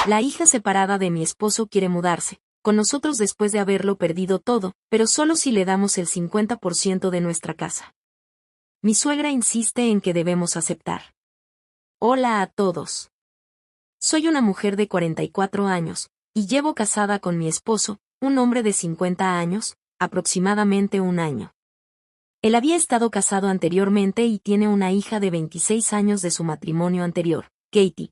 La hija separada de mi esposo quiere mudarse con nosotros después de haberlo perdido todo, pero solo si le damos el 50% de nuestra casa. Mi suegra insiste en que debemos aceptar. Hola a todos. Soy una mujer de 44 años, y llevo casada con mi esposo, un hombre de 50 años, aproximadamente un año. Él había estado casado anteriormente y tiene una hija de 26 años de su matrimonio anterior, Katie.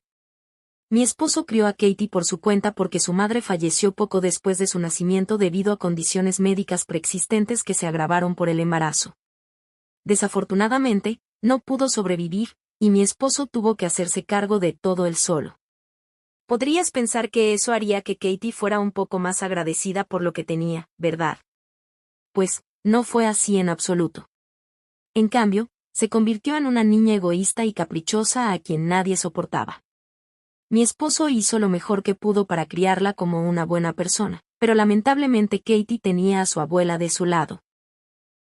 Mi esposo crió a Katie por su cuenta porque su madre falleció poco después de su nacimiento debido a condiciones médicas preexistentes que se agravaron por el embarazo. Desafortunadamente, no pudo sobrevivir, y mi esposo tuvo que hacerse cargo de todo él solo. Podrías pensar que eso haría que Katie fuera un poco más agradecida por lo que tenía, ¿verdad? Pues, no fue así en absoluto. En cambio, se convirtió en una niña egoísta y caprichosa a quien nadie soportaba. Mi esposo hizo lo mejor que pudo para criarla como una buena persona, pero lamentablemente Katie tenía a su abuela de su lado.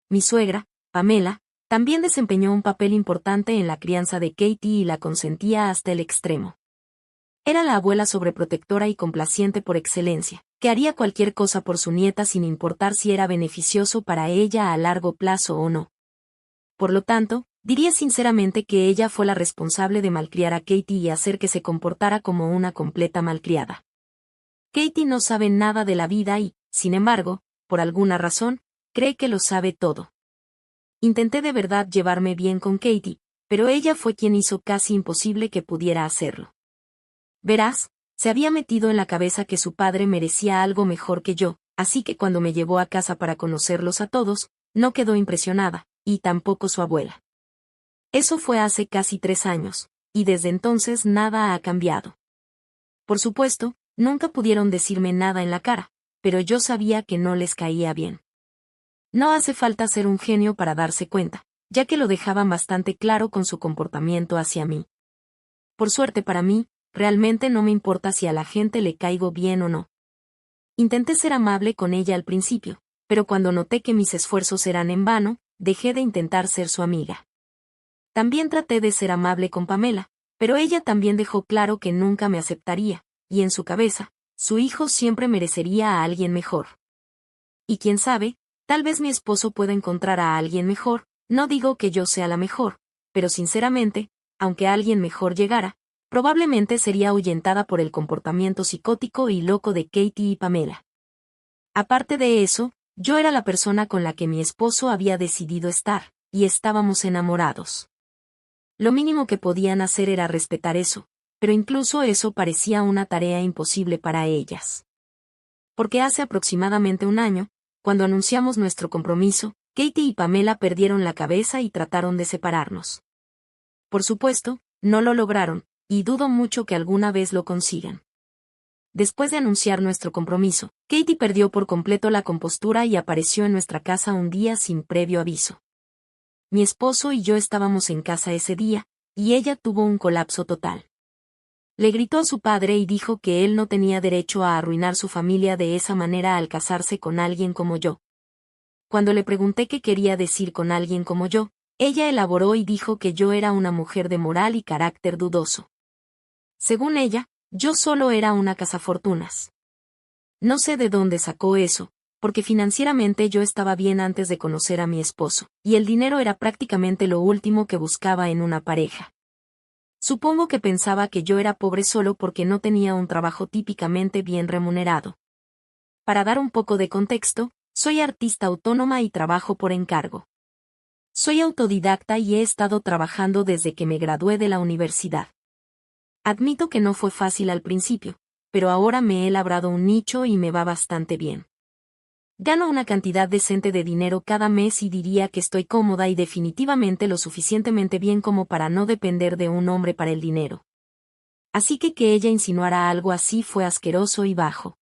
Mi suegra, Pamela, también desempeñó un papel importante en la crianza de Katie y la consentía hasta el extremo. Era la abuela sobreprotectora y complaciente por excelencia, que haría cualquier cosa por su nieta sin importar si era beneficioso para ella a largo plazo o no. Por lo tanto, diría sinceramente que ella fue la responsable de malcriar a Katie y hacer que se comportara como una completa malcriada. Katie no sabe nada de la vida y, sin embargo, por alguna razón, cree que lo sabe todo. Intenté de verdad llevarme bien con Katie, pero ella fue quien hizo casi imposible que pudiera hacerlo. Verás, se había metido en la cabeza que su padre merecía algo mejor que yo, así que cuando me llevó a casa para conocerlos a todos, no quedó impresionada, y tampoco su abuela. Eso fue hace casi 3 años, y desde entonces nada ha cambiado. Por supuesto, nunca pudieron decirme nada en la cara, pero yo sabía que no les caía bien. No hace falta ser un genio para darse cuenta, ya que lo dejaban bastante claro con su comportamiento hacia mí. Por suerte para mí, realmente no me importa si a la gente le caigo bien o no. Intenté ser amable con ella al principio, pero cuando noté que mis esfuerzos eran en vano, dejé de intentar ser su amiga. También traté de ser amable con Pamela, pero ella también dejó claro que nunca me aceptaría, y en su cabeza, su hijo siempre merecería a alguien mejor. Y quién sabe, tal vez mi esposo pueda encontrar a alguien mejor, no digo que yo sea la mejor, pero sinceramente, aunque alguien mejor llegara, probablemente sería ahuyentada por el comportamiento psicótico y loco de Katie y Pamela. Aparte de eso, yo era la persona con la que mi esposo había decidido estar, y estábamos enamorados. Lo mínimo que podían hacer era respetar eso, pero incluso eso parecía una tarea imposible para ellas. Porque hace aproximadamente un año, cuando anunciamos nuestro compromiso, Katie y Pamela perdieron la cabeza y trataron de separarnos. Por supuesto, no lo lograron, y dudo mucho que alguna vez lo consigan. Después de anunciar nuestro compromiso, Katie perdió por completo la compostura y apareció en nuestra casa un día sin previo aviso. Mi esposo y yo estábamos en casa ese día, y ella tuvo un colapso total. Le gritó a su padre y dijo que él no tenía derecho a arruinar su familia de esa manera al casarse con alguien como yo. Cuando le pregunté qué quería decir con alguien como yo, ella elaboró y dijo que yo era una mujer de moral y carácter dudoso. Según ella, yo solo era una cazafortunas. No sé de dónde sacó eso, porque financieramente yo estaba bien antes de conocer a mi esposo, y el dinero era prácticamente lo último que buscaba en una pareja. Supongo que pensaba que yo era pobre solo porque no tenía un trabajo típicamente bien remunerado. Para dar un poco de contexto, soy artista autónoma y trabajo por encargo. Soy autodidacta y he estado trabajando desde que me gradué de la universidad. Admito que no fue fácil al principio, pero ahora me he labrado un nicho y me va bastante bien. Gano una cantidad decente de dinero cada mes y diría que estoy cómoda y definitivamente lo suficientemente bien como para no depender de un hombre para el dinero. Así que ella insinuara algo así fue asqueroso y bajo.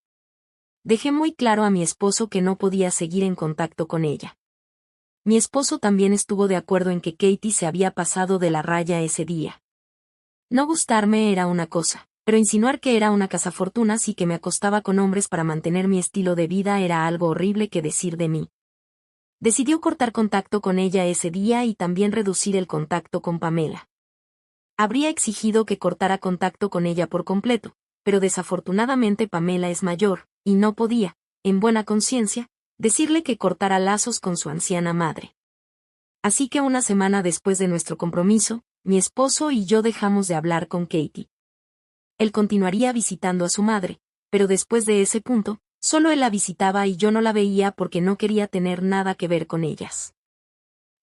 Dejé muy claro a mi esposo que no podía seguir en contacto con ella. Mi esposo también estuvo de acuerdo en que Katie se había pasado de la raya ese día. No gustarme era una cosa, pero insinuar que era una cazafortunas y que me acostaba con hombres para mantener mi estilo de vida era algo horrible que decir de mí. Decidió cortar contacto con ella ese día y también reducir el contacto con Pamela. Habría exigido que cortara contacto con ella por completo, pero desafortunadamente Pamela es mayor, y no podía, en buena conciencia, decirle que cortara lazos con su anciana madre. Así que una semana después de nuestro compromiso, mi esposo y yo dejamos de hablar con Katie. Él continuaría visitando a su madre, pero después de ese punto, solo él la visitaba y yo no la veía porque no quería tener nada que ver con ellas.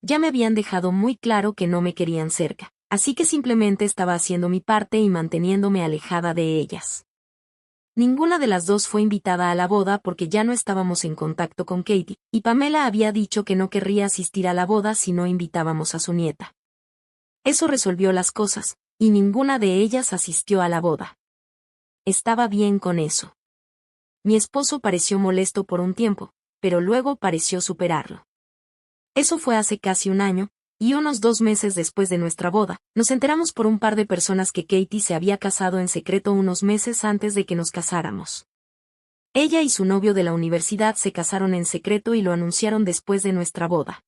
Ya me habían dejado muy claro que no me querían cerca, así que simplemente estaba haciendo mi parte y manteniéndome alejada de ellas. Ninguna de las dos fue invitada a la boda porque ya no estábamos en contacto con Katie, y Pamela había dicho que no querría asistir a la boda si no invitábamos a su nieta. Eso resolvió las cosas, y ninguna de ellas asistió a la boda. Estaba bien con eso. Mi esposo pareció molesto por un tiempo, pero luego pareció superarlo. Eso fue hace casi un año, y unos 2 meses después de nuestra boda, nos enteramos por un par de personas que Katie se había casado en secreto unos meses antes de que nos casáramos. Ella y su novio de la universidad se casaron en secreto y lo anunciaron después de nuestra boda.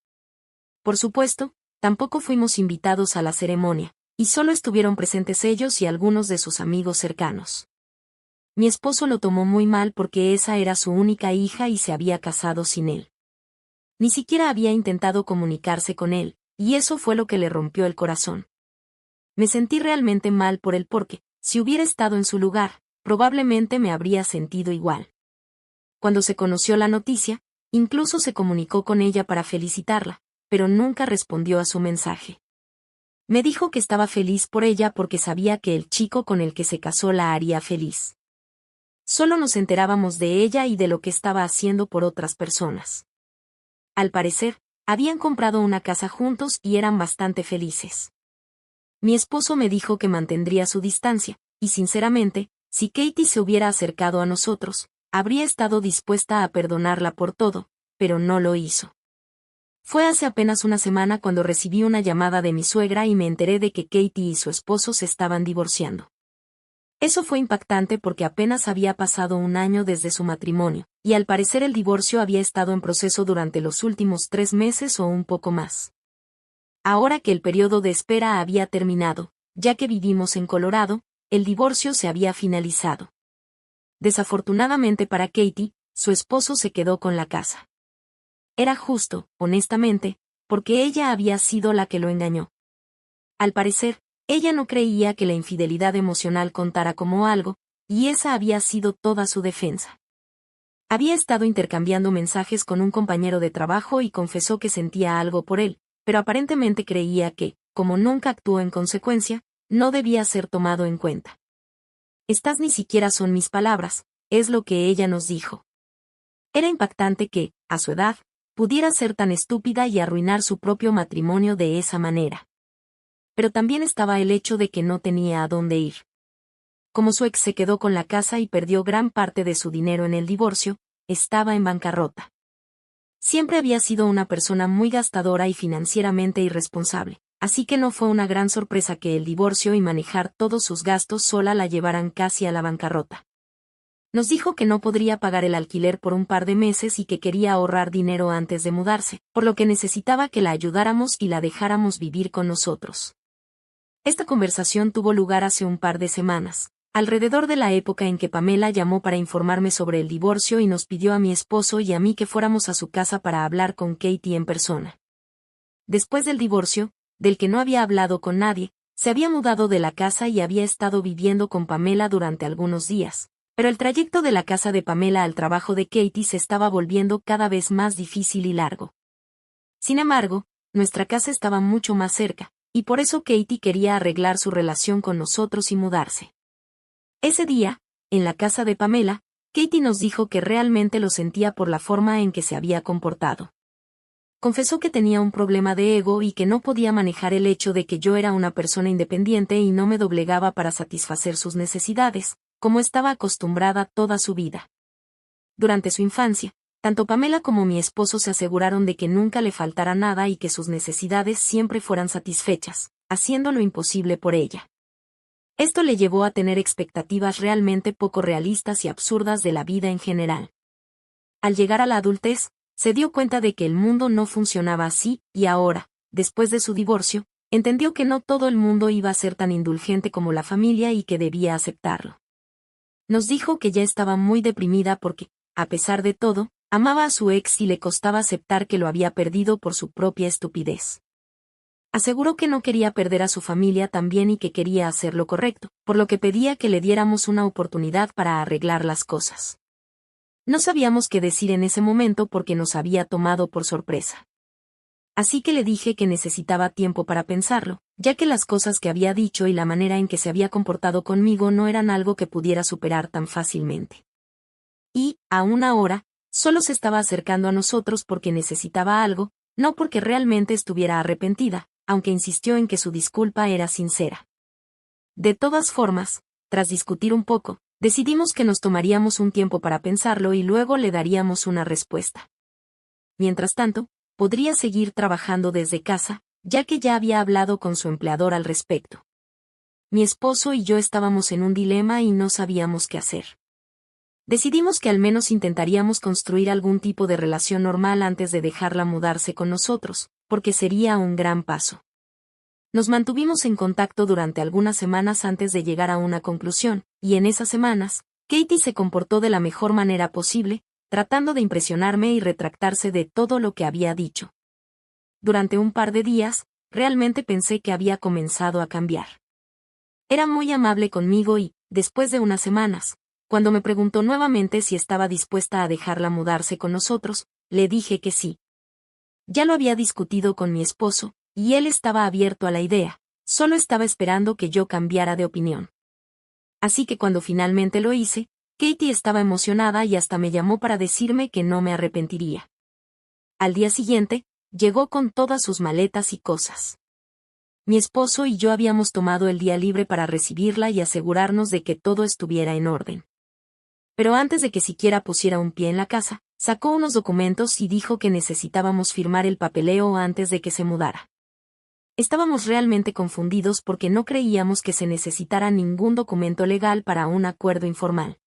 Por supuesto, tampoco fuimos invitados a la ceremonia, y solo estuvieron presentes ellos y algunos de sus amigos cercanos. Mi esposo lo tomó muy mal porque esa era su única hija y se había casado sin él. Ni siquiera había intentado comunicarse con él, y eso fue lo que le rompió el corazón. Me sentí realmente mal por él porque, si hubiera estado en su lugar, probablemente me habría sentido igual. Cuando se conoció la noticia, incluso se comunicó con ella para felicitarla, pero nunca respondió a su mensaje. Me dijo que estaba feliz por ella porque sabía que el chico con el que se casó la haría feliz. Solo nos enterábamos de ella y de lo que estaba haciendo por otras personas. Al parecer, habían comprado una casa juntos y eran bastante felices. Mi esposo me dijo que mantendría su distancia, y sinceramente, si Katie se hubiera acercado a nosotros, habría estado dispuesta a perdonarla por todo, pero no lo hizo. Fue hace apenas una semana cuando recibí una llamada de mi suegra y me enteré de que Katie y su esposo se estaban divorciando. Eso fue impactante porque apenas había pasado un año desde su matrimonio, y al parecer el divorcio había estado en proceso durante los últimos 3 meses o un poco más. Ahora que el periodo de espera había terminado, ya que vivimos en Colorado, el divorcio se había finalizado. Desafortunadamente para Katie, su esposo se quedó con la casa. Era justo, honestamente, porque ella había sido la que lo engañó. Al parecer, ella no creía que la infidelidad emocional contara como algo, y esa había sido toda su defensa. Había estado intercambiando mensajes con un compañero de trabajo y confesó que sentía algo por él, pero aparentemente creía que, como nunca actuó en consecuencia, no debía ser tomado en cuenta. Estas ni siquiera son mis palabras, es lo que ella nos dijo. Era impactante que, a su edad, pudiera ser tan estúpida y arruinar su propio matrimonio de esa manera. Pero también estaba el hecho de que no tenía a dónde ir. Como su ex se quedó con la casa y perdió gran parte de su dinero en el divorcio, estaba en bancarrota. Siempre había sido una persona muy gastadora y financieramente irresponsable, así que no fue una gran sorpresa que el divorcio y manejar todos sus gastos sola la llevaran casi a la bancarrota. Nos dijo que no podría pagar el alquiler por un par de meses y que quería ahorrar dinero antes de mudarse, por lo que necesitaba que la ayudáramos y la dejáramos vivir con nosotros. Esta conversación tuvo lugar hace un par de semanas, alrededor de la época en que Pamela llamó para informarme sobre el divorcio y nos pidió a mi esposo y a mí que fuéramos a su casa para hablar con Katie en persona. Después del divorcio, del que no había hablado con nadie, se había mudado de la casa y había estado viviendo con Pamela durante algunos días, pero el trayecto de la casa de Pamela al trabajo de Katie se estaba volviendo cada vez más difícil y largo. Sin embargo, nuestra casa estaba mucho más cerca, y por eso Katie quería arreglar su relación con nosotros y mudarse. Ese día, en la casa de Pamela, Katie nos dijo que realmente lo sentía por la forma en que se había comportado. Confesó que tenía un problema de ego y que no podía manejar el hecho de que yo era una persona independiente y no me doblegaba para satisfacer sus necesidades, como estaba acostumbrada toda su vida. Durante su infancia, tanto Pamela como mi esposo se aseguraron de que nunca le faltara nada y que sus necesidades siempre fueran satisfechas, haciendo lo imposible por ella. Esto le llevó a tener expectativas realmente poco realistas y absurdas de la vida en general. Al llegar a la adultez, se dio cuenta de que el mundo no funcionaba así, y ahora, después de su divorcio, entendió que no todo el mundo iba a ser tan indulgente como la familia y que debía aceptarlo. Nos dijo que ya estaba muy deprimida porque, a pesar de todo, amaba a su ex y le costaba aceptar que lo había perdido por su propia estupidez. Aseguró que no quería perder a su familia también y que quería hacer lo correcto, por lo que pedía que le diéramos una oportunidad para arreglar las cosas. No sabíamos qué decir en ese momento porque nos había tomado por sorpresa. Así que le dije que necesitaba tiempo para pensarlo, ya que las cosas que había dicho y la manera en que se había comportado conmigo no eran algo que pudiera superar tan fácilmente. Y, aún ahora, solo se estaba acercando a nosotros porque necesitaba algo, no porque realmente estuviera arrepentida, aunque insistió en que su disculpa era sincera. De todas formas, tras discutir un poco, decidimos que nos tomaríamos un tiempo para pensarlo y luego le daríamos una respuesta. Mientras tanto, podría seguir trabajando desde casa, ya que ya había hablado con su empleador al respecto. Mi esposo y yo estábamos en un dilema y no sabíamos qué hacer. Decidimos que al menos intentaríamos construir algún tipo de relación normal antes de dejarla mudarse con nosotros, porque sería un gran paso. Nos mantuvimos en contacto durante algunas semanas antes de llegar a una conclusión, y en esas semanas, Katie se comportó de la mejor manera posible, tratando de impresionarme y retractarse de todo lo que había dicho. Durante un par de días, realmente pensé que había comenzado a cambiar. Era muy amable conmigo y, después de unas semanas, cuando me preguntó nuevamente si estaba dispuesta a dejarla mudarse con nosotros, le dije que sí. Ya lo había discutido con mi esposo, y él estaba abierto a la idea, solo estaba esperando que yo cambiara de opinión. Así que cuando finalmente lo hice, Katie estaba emocionada y hasta me llamó para decirme que no me arrepentiría. Al día siguiente, llegó con todas sus maletas y cosas. Mi esposo y yo habíamos tomado el día libre para recibirla y asegurarnos de que todo estuviera en orden. Pero antes de que siquiera pusiera un pie en la casa, sacó unos documentos y dijo que necesitábamos firmar el papeleo antes de que se mudara. Estábamos realmente confundidos porque no creíamos que se necesitara ningún documento legal para un acuerdo informal.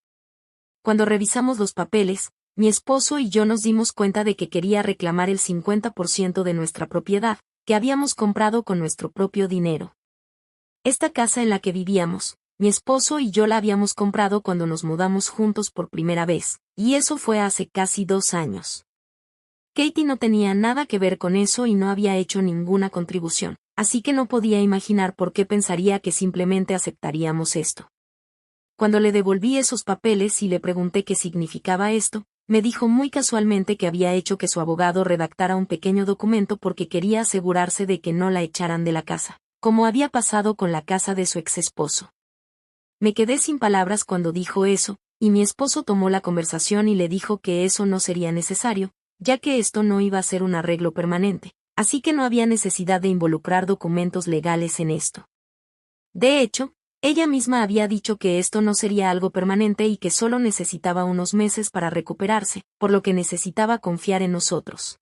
Cuando revisamos los papeles, mi esposo y yo nos dimos cuenta de que quería reclamar el 50% de nuestra propiedad, que habíamos comprado con nuestro propio dinero. Esta casa en la que vivíamos, mi esposo y yo la habíamos comprado cuando nos mudamos juntos por primera vez, y eso fue hace casi 2 años. Katie no tenía nada que ver con eso y no había hecho ninguna contribución, así que no podía imaginar por qué pensaría que simplemente aceptaríamos esto. Cuando le devolví esos papeles y le pregunté qué significaba esto, me dijo muy casualmente que había hecho que su abogado redactara un pequeño documento porque quería asegurarse de que no la echaran de la casa, como había pasado con la casa de su exesposo. Me quedé sin palabras cuando dijo eso, y mi esposo tomó la conversación y le dijo que eso no sería necesario, ya que esto no iba a ser un arreglo permanente, así que no había necesidad de involucrar documentos legales en esto. De hecho, ella misma había dicho que esto no sería algo permanente y que solo necesitaba unos meses para recuperarse, por lo que necesitaba confiar en nosotros.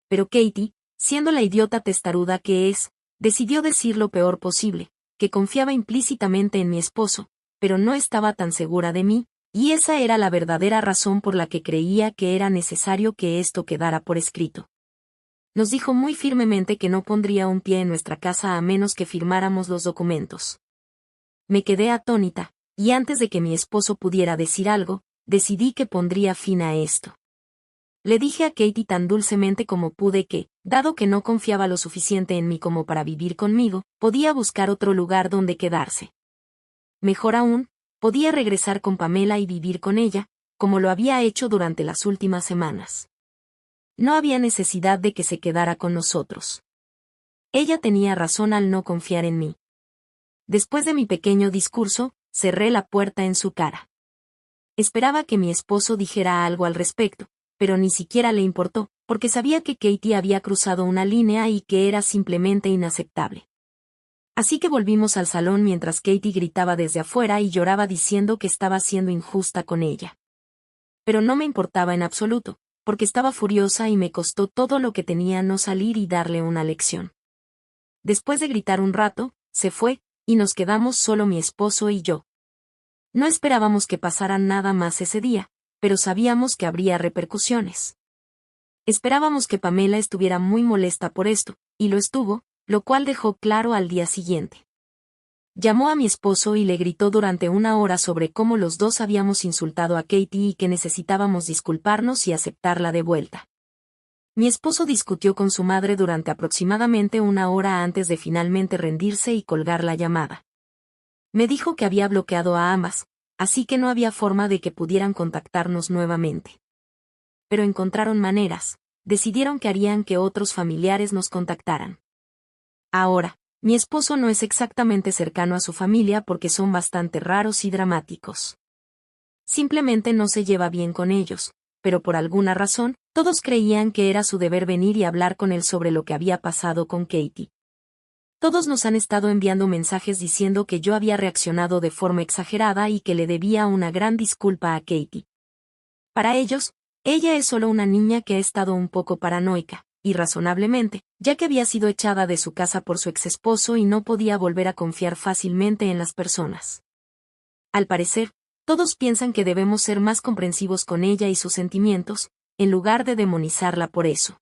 Pero Katie, siendo la idiota testaruda que es, decidió decir lo peor posible, que confiaba implícitamente en mi esposo, pero no estaba tan segura de mí, y esa era la verdadera razón por la que creía que era necesario que esto quedara por escrito. Nos dijo muy firmemente que no pondría un pie en nuestra casa a menos que firmáramos los documentos. Me quedé atónita, y antes de que mi esposo pudiera decir algo, decidí que pondría fin a esto. Le dije a Katie tan dulcemente como pude que, dado que no confiaba lo suficiente en mí como para vivir conmigo, podía buscar otro lugar donde quedarse. Mejor aún, podía regresar con Pamela y vivir con ella, como lo había hecho durante las últimas semanas. No había necesidad de que se quedara con nosotros. Ella tenía razón al no confiar en mí. Después de mi pequeño discurso, cerré la puerta en su cara. Esperaba que mi esposo dijera algo al respecto, pero ni siquiera le importó, porque sabía que Katie había cruzado una línea y que era simplemente inaceptable. Así que volvimos al salón mientras Katie gritaba desde afuera y lloraba diciendo que estaba siendo injusta con ella. Pero no me importaba en absoluto, porque estaba furiosa y me costó todo lo que tenía no salir y darle una lección. Después de gritar un rato, se fue, y nos quedamos solo mi esposo y yo. No esperábamos que pasara nada más ese día, pero sabíamos que habría repercusiones. Esperábamos que Pamela estuviera muy molesta por esto, y lo estuvo, lo cual dejó claro al día siguiente. Llamó a mi esposo y le gritó durante una hora sobre cómo los dos habíamos insultado a Katie y que necesitábamos disculparnos y aceptarla de vuelta. Mi esposo discutió con su madre durante aproximadamente una hora antes de finalmente rendirse y colgar la llamada. Me dijo que había bloqueado a ambas, así que no había forma de que pudieran contactarnos nuevamente. Pero encontraron maneras, decidieron que harían que otros familiares nos contactaran. Ahora, mi esposo no es exactamente cercano a su familia porque son bastante raros y dramáticos. Simplemente no se lleva bien con ellos, pero por alguna razón, todos creían que era su deber venir y hablar con él sobre lo que había pasado con Katie. Todos nos han estado enviando mensajes diciendo que yo había reaccionado de forma exagerada y que le debía una gran disculpa a Katie. Para ellos, ella es solo una niña que ha estado un poco paranoica, y razonablemente, ya que había sido echada de su casa por su exesposo y no podía volver a confiar fácilmente en las personas. Al parecer, todos piensan que debemos ser más comprensivos con ella y sus sentimientos, en lugar de demonizarla por eso.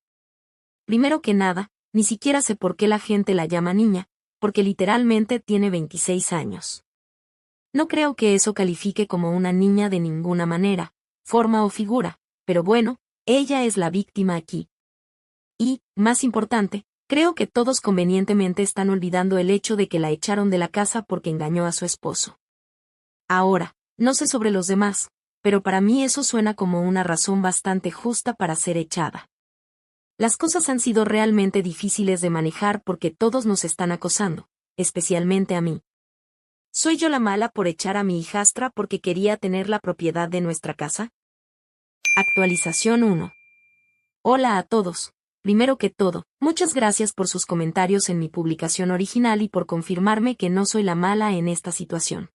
Primero que nada, ni siquiera sé por qué la gente la llama niña, porque literalmente tiene 26 años. No creo que eso califique como una niña de ninguna manera, forma o figura, pero bueno, ella es la víctima aquí. Y, más importante, creo que todos convenientemente están olvidando el hecho de que la echaron de la casa porque engañó a su esposo. Ahora, no sé sobre los demás, pero para mí eso suena como una razón bastante justa para ser echada. Las cosas han sido realmente difíciles de manejar porque todos nos están acosando, especialmente a mí. ¿Soy yo la mala por echar a mi hijastra porque quería tener la propiedad de nuestra casa? Actualización 1. Hola a todos. Primero que todo, muchas gracias por sus comentarios en mi publicación original y por confirmarme que no soy la mala en esta situación.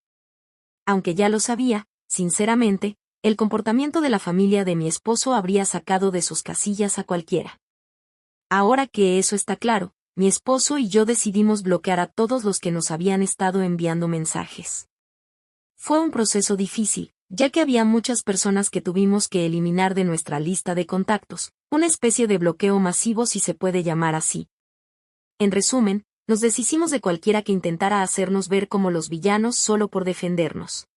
Aunque ya lo sabía, sinceramente, el comportamiento de la familia de mi esposo habría sacado de sus casillas a cualquiera. Ahora que eso está claro, mi esposo y yo decidimos bloquear a todos los que nos habían estado enviando mensajes. Fue un proceso difícil, ya que había muchas personas que tuvimos que eliminar de nuestra lista de contactos, una especie de bloqueo masivo si se puede llamar así. En resumen, nos deshicimos de cualquiera que intentara hacernos ver como los villanos solo por defendernos.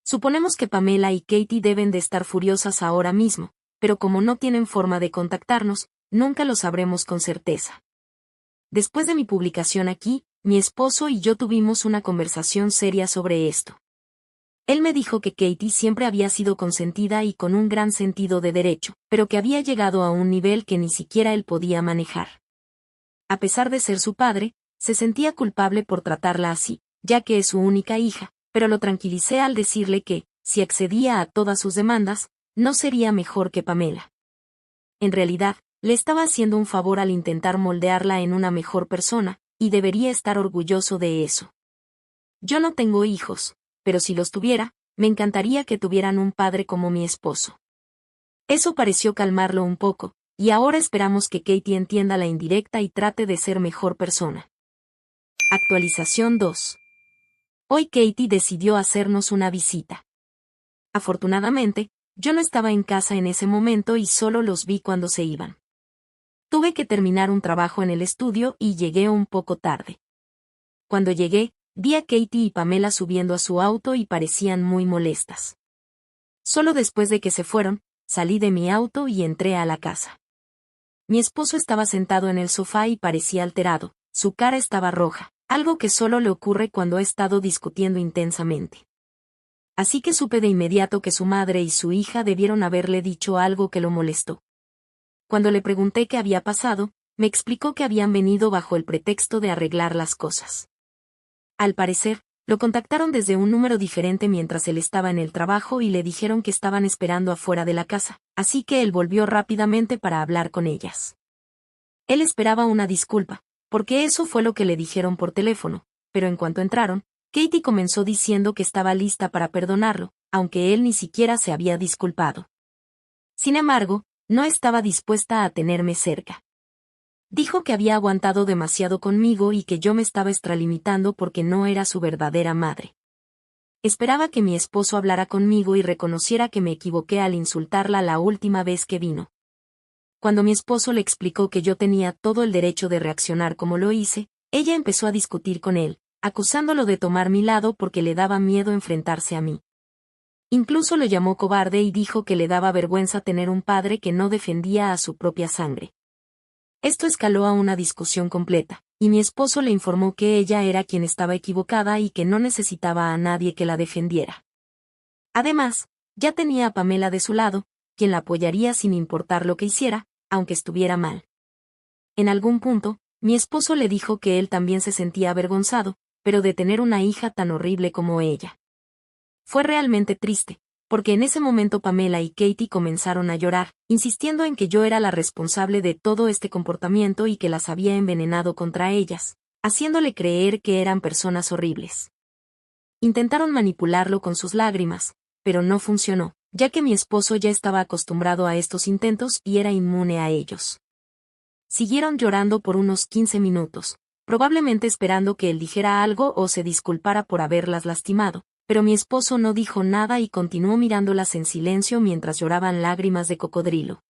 Suponemos que Pamela y Katie deben de estar furiosas ahora mismo, pero como no tienen forma de contactarnos, nunca lo sabremos con certeza. Después de mi publicación aquí, mi esposo y yo tuvimos una conversación seria sobre esto. Él me dijo que Katie siempre había sido consentida y con un gran sentido de derecho, pero que había llegado a un nivel que ni siquiera él podía manejar. A pesar de ser su padre, se sentía culpable por tratarla así, ya que es su única hija, pero lo tranquilicé al decirle que, si accedía a todas sus demandas, no sería mejor que Pamela. En realidad, le estaba haciendo un favor al intentar moldearla en una mejor persona, y debería estar orgulloso de eso. Yo no tengo hijos, pero si los tuviera, me encantaría que tuvieran un padre como mi esposo. Eso pareció calmarlo un poco, y ahora esperamos que Katie entienda la indirecta y trate de ser mejor persona. Actualización 2. Hoy Katie decidió hacernos una visita. Afortunadamente, yo no estaba en casa en ese momento y solo los vi cuando se iban. Tuve que terminar un trabajo en el estudio y llegué un poco tarde. Cuando llegué, vi a Katie y Pamela subiendo a su auto y parecían muy molestas. Solo después de que se fueron, salí de mi auto y entré a la casa. Mi esposo estaba sentado en el sofá y parecía alterado, su cara estaba roja, algo que solo le ocurre cuando ha estado discutiendo intensamente. Así que supe de inmediato que su madre y su hija debieron haberle dicho algo que lo molestó. Cuando le pregunté qué había pasado, me explicó que habían venido bajo el pretexto de arreglar las cosas. Al parecer, lo contactaron desde un número diferente mientras él estaba en el trabajo y le dijeron que estaban esperando afuera de la casa, así que él volvió rápidamente para hablar con ellas. Él esperaba una disculpa, porque eso fue lo que le dijeron por teléfono, pero en cuanto entraron, Katie comenzó diciendo que estaba lista para perdonarlo, aunque él ni siquiera se había disculpado. Sin embargo, no estaba dispuesta a tenerme cerca. Dijo que había aguantado demasiado conmigo y que yo me estaba extralimitando porque no era su verdadera madre. Esperaba que mi esposo hablara conmigo y reconociera que me equivoqué al insultarla la última vez que vino. Cuando mi esposo le explicó que yo tenía todo el derecho de reaccionar como lo hice, ella empezó a discutir con él, acusándolo de tomar mi lado porque le daba miedo enfrentarse a mí. Incluso lo llamó cobarde y dijo que le daba vergüenza tener un padre que no defendía a su propia sangre. Esto escaló a una discusión completa, y mi esposo le informó que ella era quien estaba equivocada y que no necesitaba a nadie que la defendiera. Además, ya tenía a Pamela de su lado, quien la apoyaría sin importar lo que hiciera, aunque estuviera mal. En algún punto, mi esposo le dijo que él también se sentía avergonzado, pero de tener una hija tan horrible como ella. Fue realmente triste, porque en ese momento Pamela y Katie comenzaron a llorar, insistiendo en que yo era la responsable de todo este comportamiento y que las había envenenado contra ellas, haciéndole creer que eran personas horribles. Intentaron manipularlo con sus lágrimas, pero no funcionó, ya que mi esposo ya estaba acostumbrado a estos intentos y era inmune a ellos. Siguieron llorando por unos 15 minutos, probablemente esperando que él dijera algo o se disculpara por haberlas lastimado, pero mi esposo no dijo nada y continuó mirándolas en silencio mientras lloraban lágrimas de cocodrilo.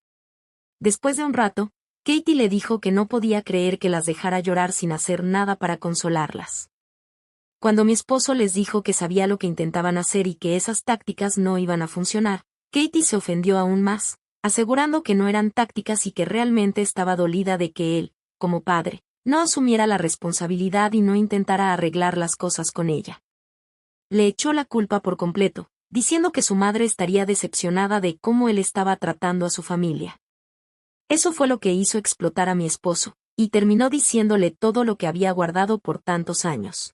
Después de un rato, Katie le dijo que no podía creer que las dejara llorar sin hacer nada para consolarlas. Cuando mi esposo les dijo que sabía lo que intentaban hacer y que esas tácticas no iban a funcionar, Katie se ofendió aún más, asegurando que no eran tácticas y que realmente estaba dolida de que él, como padre, no asumiera la responsabilidad y no intentara arreglar las cosas con ella. Le echó la culpa por completo, diciendo que su madre estaría decepcionada de cómo él estaba tratando a su familia. Eso fue lo que hizo explotar a mi esposo, y terminó diciéndole todo lo que había guardado por tantos años.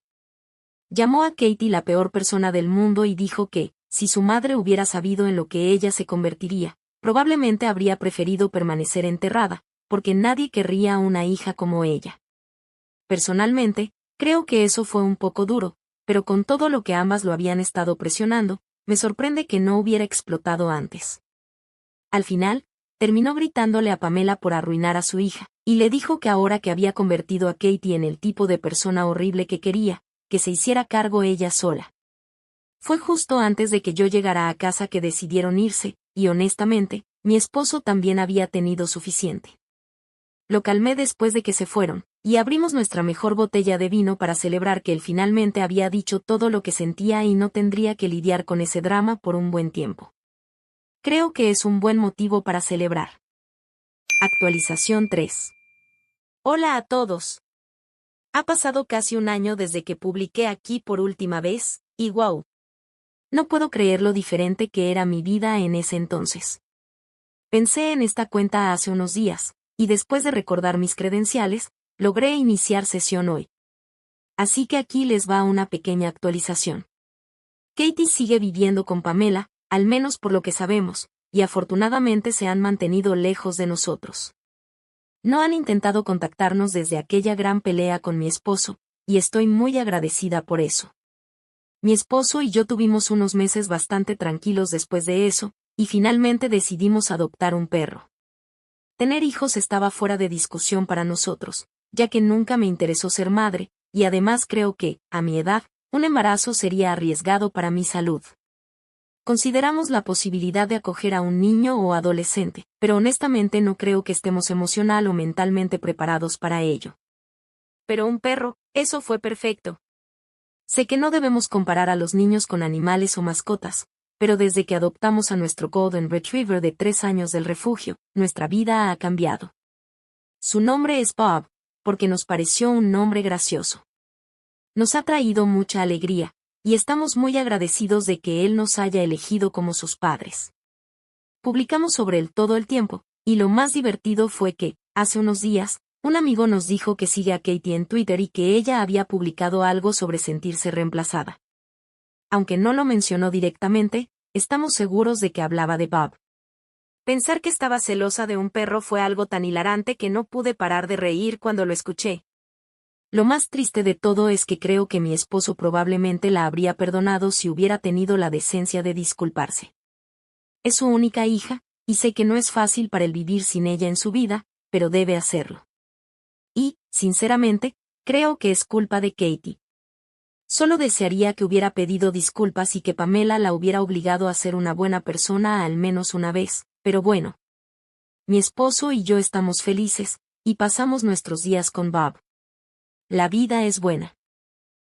Llamó a Katie la peor persona del mundo y dijo que, si su madre hubiera sabido en lo que ella se convertiría, probablemente habría preferido permanecer enterrada, porque nadie querría una hija como ella. Personalmente, creo que eso fue un poco duro, pero con todo lo que ambas lo habían estado presionando, me sorprende que no hubiera explotado antes. Al final, terminó gritándole a Pamela por arruinar a su hija, y le dijo que ahora que había convertido a Katie en el tipo de persona horrible que quería, que se hiciera cargo ella sola. Fue justo antes de que yo llegara a casa que decidieron irse, y honestamente, mi esposo también había tenido suficiente. Lo calmé después de que se fueron, y abrimos nuestra mejor botella de vino para celebrar que él finalmente había dicho todo lo que sentía y no tendría que lidiar con ese drama por un buen tiempo. Creo que es un buen motivo para celebrar. Actualización 3. Hola a todos. Ha pasado casi un año desde que publiqué aquí por última vez, y wow. No puedo creer lo diferente que era mi vida en ese entonces. Pensé en esta cuenta hace unos días, y después de recordar mis credenciales, logré iniciar sesión hoy. Así que aquí les va una pequeña actualización. Katie sigue viviendo con Pamela, al menos por lo que sabemos, y afortunadamente se han mantenido lejos de nosotros. No han intentado contactarnos desde aquella gran pelea con mi esposo, y estoy muy agradecida por eso. Mi esposo y yo tuvimos unos meses bastante tranquilos después de eso, y finalmente decidimos adoptar un perro. Tener hijos estaba fuera de discusión para nosotros, ya que nunca me interesó ser madre, y además creo que, a mi edad, un embarazo sería arriesgado para mi salud. Consideramos la posibilidad de acoger a un niño o adolescente, pero honestamente no creo que estemos emocional o mentalmente preparados para ello. Pero un perro, eso fue perfecto. Sé que no debemos comparar a los niños con animales o mascotas, pero desde que adoptamos a nuestro Golden Retriever de 3 años del refugio, nuestra vida ha cambiado. Su nombre es Bob, porque nos pareció un nombre gracioso. Nos ha traído mucha alegría, y estamos muy agradecidos de que él nos haya elegido como sus padres. Publicamos sobre él todo el tiempo, y lo más divertido fue que, hace unos días, un amigo nos dijo que sigue a Katie en Twitter y que ella había publicado algo sobre sentirse reemplazada. Aunque no lo mencionó directamente, estamos seguros de que hablaba de Bob. Pensar que estaba celosa de un perro fue algo tan hilarante que no pude parar de reír cuando lo escuché. Lo más triste de todo es que creo que mi esposo probablemente la habría perdonado si hubiera tenido la decencia de disculparse. Es su única hija, y sé que no es fácil para él vivir sin ella en su vida, pero debe hacerlo. Y, sinceramente, creo que es culpa de Katie. Solo desearía que hubiera pedido disculpas y que Pamela la hubiera obligado a ser una buena persona al menos una vez, pero bueno. Mi esposo y yo estamos felices, y pasamos nuestros días con Bob. La vida es buena.